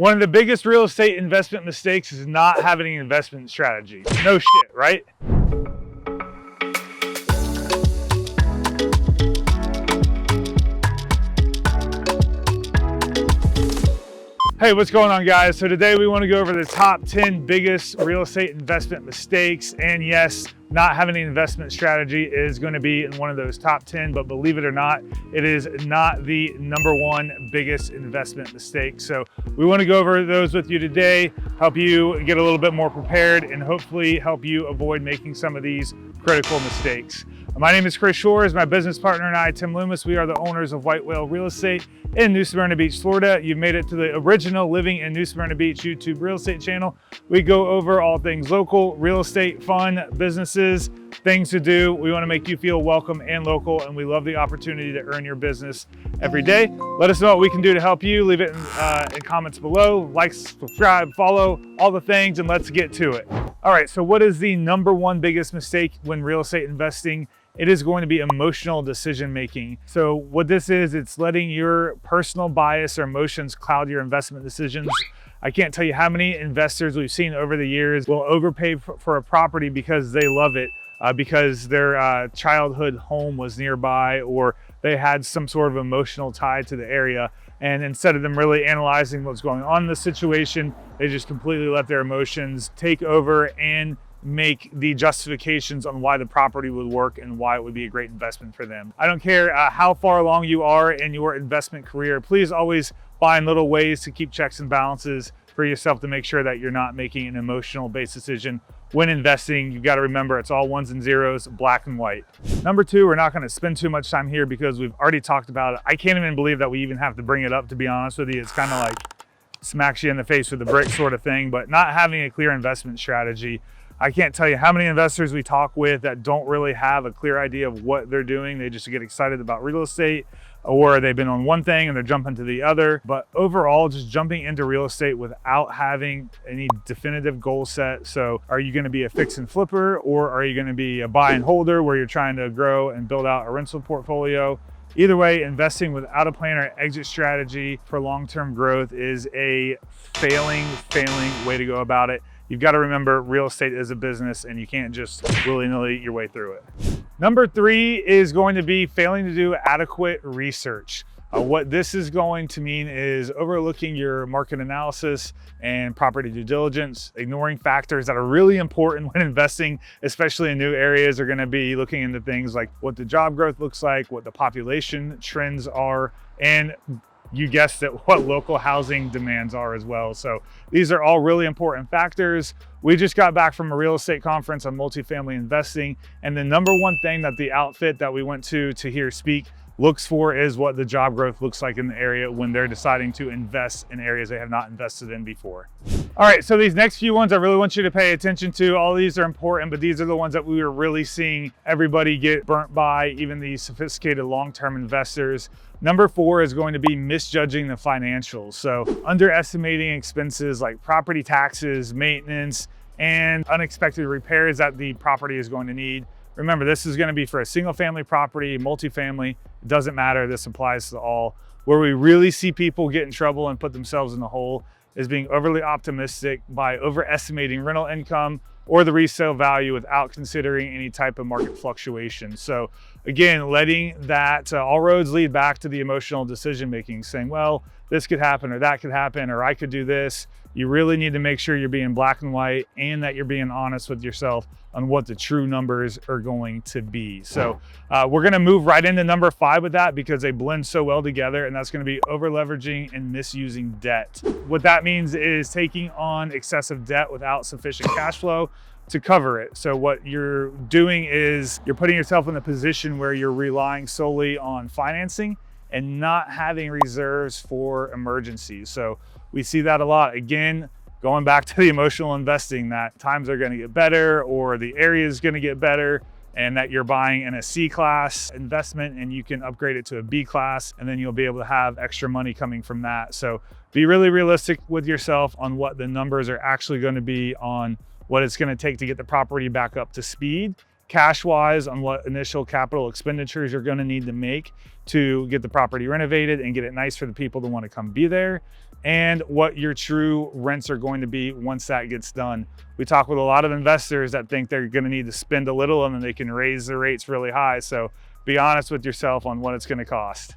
One of the biggest real estate investment mistakes is not having an investment strategy. No shit, right? Hey, what's going on, guys? So today we want to go over the top 10 biggest real estate investment mistakes. And yes, not having an investment strategy is going to be in one of those top 10, but believe it or not, it is not the number one biggest investment mistake. So we want to go over those with you today, help you get a little bit more prepared, and hopefully help you avoid making some of these critical mistakes. My name is Chris Shores. My business partner and I, Tim Loomis, we are the owners of White Whale Real Estate in New Smyrna Beach, Florida. You've made it to the original Living in New Smyrna Beach YouTube real estate channel. We go over all things local, real estate, fun, businesses, things to do. We want to make you feel welcome and local, and we love the opportunity to earn your business every day. Let us know what we can do to help you. Leave it in comments below. Like, subscribe, follow, all the things, and let's get to it. All right, so what is the number one biggest mistake when real estate investing? It is going to be emotional decision making. So what this is, it's letting your personal bias or emotions cloud your investment decisions. I can't tell you how many investors we've seen over the years will overpay for a property because they love it, because their childhood home was nearby, or they had some sort of emotional tie to the area. And instead of them really analyzing what's going on in the situation, they just completely let their emotions take over and make the justifications on why the property would work and why it would be a great investment for them. I don't care how far along you are in your investment career, please always find little ways to keep checks and balances for yourself to make sure that you're not making an emotional based decision when investing. You've got to remember it's all ones and zeros, black and white. Number two, we're not going to spend too much time here because we've already talked about it. I can't even believe that we even have to bring it up, to be honest with you. It's kind of like smacks you in the face with a brick sort of thing, but not having a clear investment strategy. I can't tell you how many investors we talk with that don't really have a clear idea of what they're doing. They just get excited about real estate, or they've been on one thing and they're jumping to the other. But overall, just jumping into real estate without having any definitive goal set. So are you going to be a fix and flipper, or are you going to be a buy and holder where you're trying to grow and build out a rental portfolio? Either way, investing without a plan or exit strategy for long-term growth is a failing way to go about it. You've got to remember real estate is a business and you can't just willy-nilly your way through it. Number three is going to be failing to do adequate research. What this is going to mean is overlooking your market analysis and property due diligence, ignoring factors that are really important when investing, especially in new areas. Are going to be looking into things like what the job growth looks like, what the population trends are, and you guessed it, what local housing demands are as well. So these are all really important factors. We just got back from a real estate conference on multifamily investing, and the number one thing that the outfit that we went to hear speak looks for is what the job growth looks like in the area when they're deciding to invest in areas they have not invested in before. All right, so these next few ones I really want you to pay attention to. All these are important, but these are the ones that we are really seeing everybody get burnt by, even these sophisticated long-term investors. Number four is going to be misjudging the financials. So underestimating expenses like property taxes, maintenance, and unexpected repairs that the property is going to need. Remember, this is going to be for a single family property, multifamily, it doesn't matter. This applies to all. Where we really see people get in trouble and put themselves in the hole is being overly optimistic by overestimating rental income or the resale value without considering any type of market fluctuation. So again, letting that all roads lead back to the emotional decision making, saying, well, this could happen or that could happen, or I could do this. You really need to make sure you're being black and white and that you're being honest with yourself on what the true numbers are going to be. So we're going to move right into number five with that because they blend so well together, and that's going to be over leveraging and misusing debt. What that means is taking on excessive debt without sufficient cash flow to cover it. So what you're doing is you're putting yourself in a position where you're relying solely on financing and not having reserves for emergencies. So we see that a lot. Again, going back to the emotional investing, that times are going to get better or the area is going to get better, and that you're buying in a C class investment and you can upgrade it to a B class, and then you'll be able to have extra money coming from that. So be really realistic with yourself on what the numbers are actually going to be, on what it's going to take to get the property back up to speed, cash wise, on what initial capital expenditures you're going to need to make to get the property renovated and get it nice for the people that want to come be there. and what your true rents are going to be once that gets done. We talk with a lot of investors that think they're going to need to spend a little and then they can raise the rates really high. So be honest with yourself on what it's going to cost.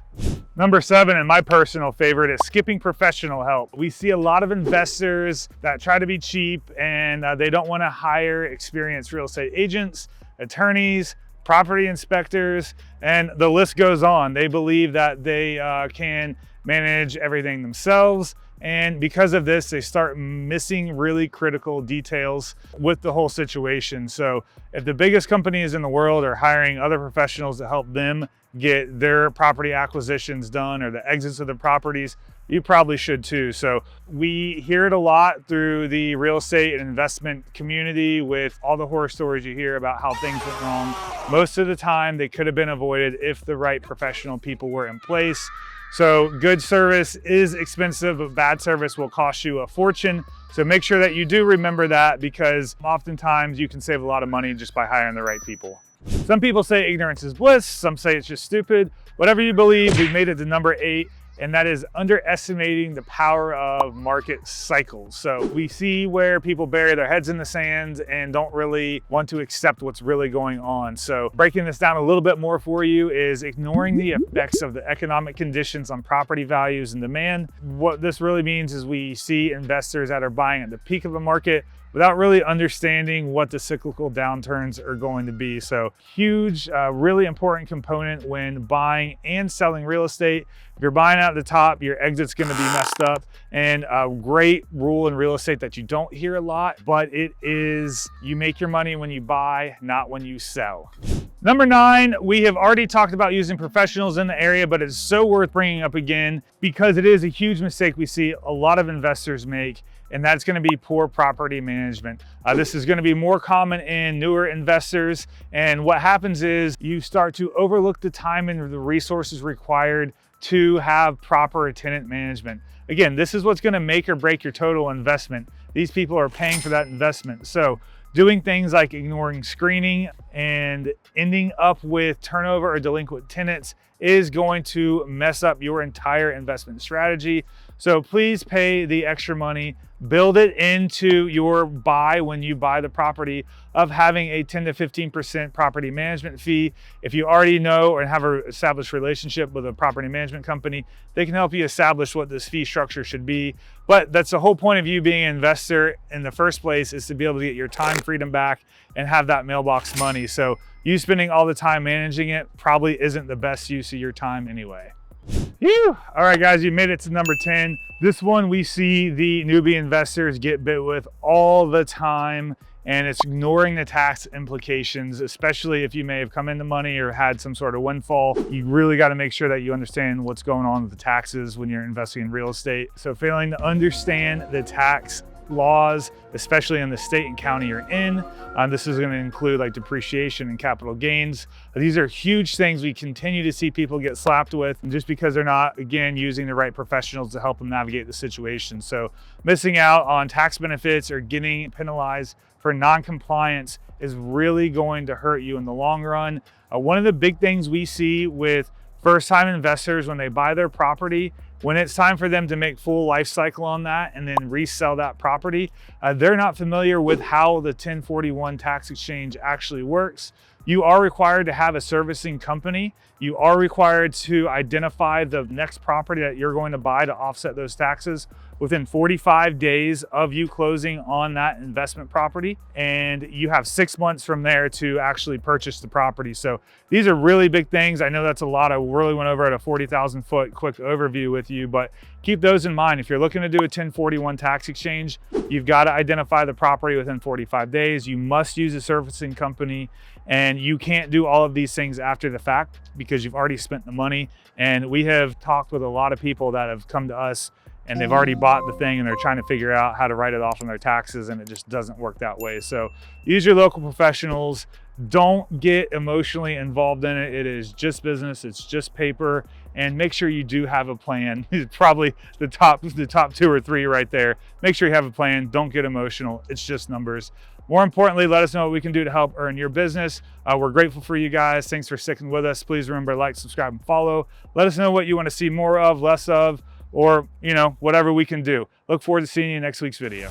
Number 7, and my personal favorite, is skipping professional help. We see a lot of investors that try to be cheap and they don't want to hire experienced real estate agents, attorneys, property inspectors, and the list goes on. They believe that they can manage everything themselves. And because of this, they start missing really critical details with the whole situation. So if the biggest companies in the world are hiring other professionals to help them get their property acquisitions done or the exits of the properties, you probably should too. So we hear it a lot through the real estate and investment community with all the horror stories you hear about how things went wrong. Most of the time, they could have been avoided if the right professional people were in place. So good service is expensive, but bad service will cost you a fortune. So make sure that you do remember that, because oftentimes you can save a lot of money just by hiring the right people. Some people say ignorance is bliss. Some say it's just stupid. Whatever you believe, we've made it to number 8. And that is underestimating the power of market cycles. So we see where people bury their heads in the sand and don't really want to accept what's really going on. So breaking this down a little bit more for you is ignoring the effects of the economic conditions on property values and demand. What this really means is we see investors that are buying at the peak of the market without really understanding what the cyclical downturns are going to be. So huge, really important component when buying and selling real estate. If you're buying out at the top, your exit's gonna be messed up. And a great rule in real estate that you don't hear a lot, but it is, you make your money when you buy, not when you sell. Number 9, we have already talked about using professionals in the area, but it's so worth bringing up again because it is a huge mistake we see a lot of investors make, and that's going to be poor property management. This is going to be more common in newer investors, and what happens is you start to overlook the time and the resources required to have proper tenant management. Again, this is what's going to make or break your total investment. These people are paying for that investment. So doing things like ignoring screening and ending up with turnover or delinquent tenants is going to mess up your entire investment strategy. So please pay the extra money, build it into your buy when you buy the property of having a 10 to 15% property management fee. If you already know or have an established relationship with a property management company, they can help you establish what this fee structure should be. But that's the whole point of you being an investor in the first place, is to be able to get your time freedom back and have that mailbox money. So you spending all the time managing it probably isn't the best use of your time anyway. Phew. All right, guys, you made it to number 10. This one we see the newbie investors get bit with all the time, and it's ignoring the tax implications, especially if you may have come into money or had some sort of windfall. You really got to make sure that you understand what's going on with the taxes when you're investing in real estate. So failing to understand the tax laws, especially in the state and county you're in. This is going to include like depreciation and capital gains. These are huge things we continue to see people get slapped with, just because they're not, again, using the right professionals to help them navigate the situation. So missing out on tax benefits or getting penalized for non-compliance is really going to hurt you in the long run. One of the big things we see with first-time investors when they buy their property, when it's time for them to make full life cycle on that and then resell that property, they're not familiar with how the 1041 tax exchange actually works. You are required to have a servicing company. You are required to identify the next property that you're going to buy to offset those taxes within 45 days of you closing on that investment property. And you have 6 months from there to actually purchase the property. So these are really big things. I know that's a lot. I really went over at a 40,000 foot quick overview with you, but keep those in mind. If you're looking to do a 1041 tax exchange, you've got to identify the property within 45 days. You must use a servicing company, and you can't do all of these things after the fact because you've already spent the money. And we have talked with a lot of people that have come to us and they've already bought the thing and they're trying to figure out how to write it off on their taxes, and it just doesn't work that way. So use your local professionals. Don't get emotionally involved in it. It is just business. It's just paper. And make sure you do have a plan. It's probably the top 2 or 3 right there. Make sure you have a plan. Don't get emotional. It's just numbers. More importantly, let us know what we can do to help earn your business. We're grateful for you guys. Thanks for sticking with us. Please remember to like, subscribe, and follow. Let us know what you want to see more of, less of, or, you know, whatever we can do. Look forward to seeing you in next week's video.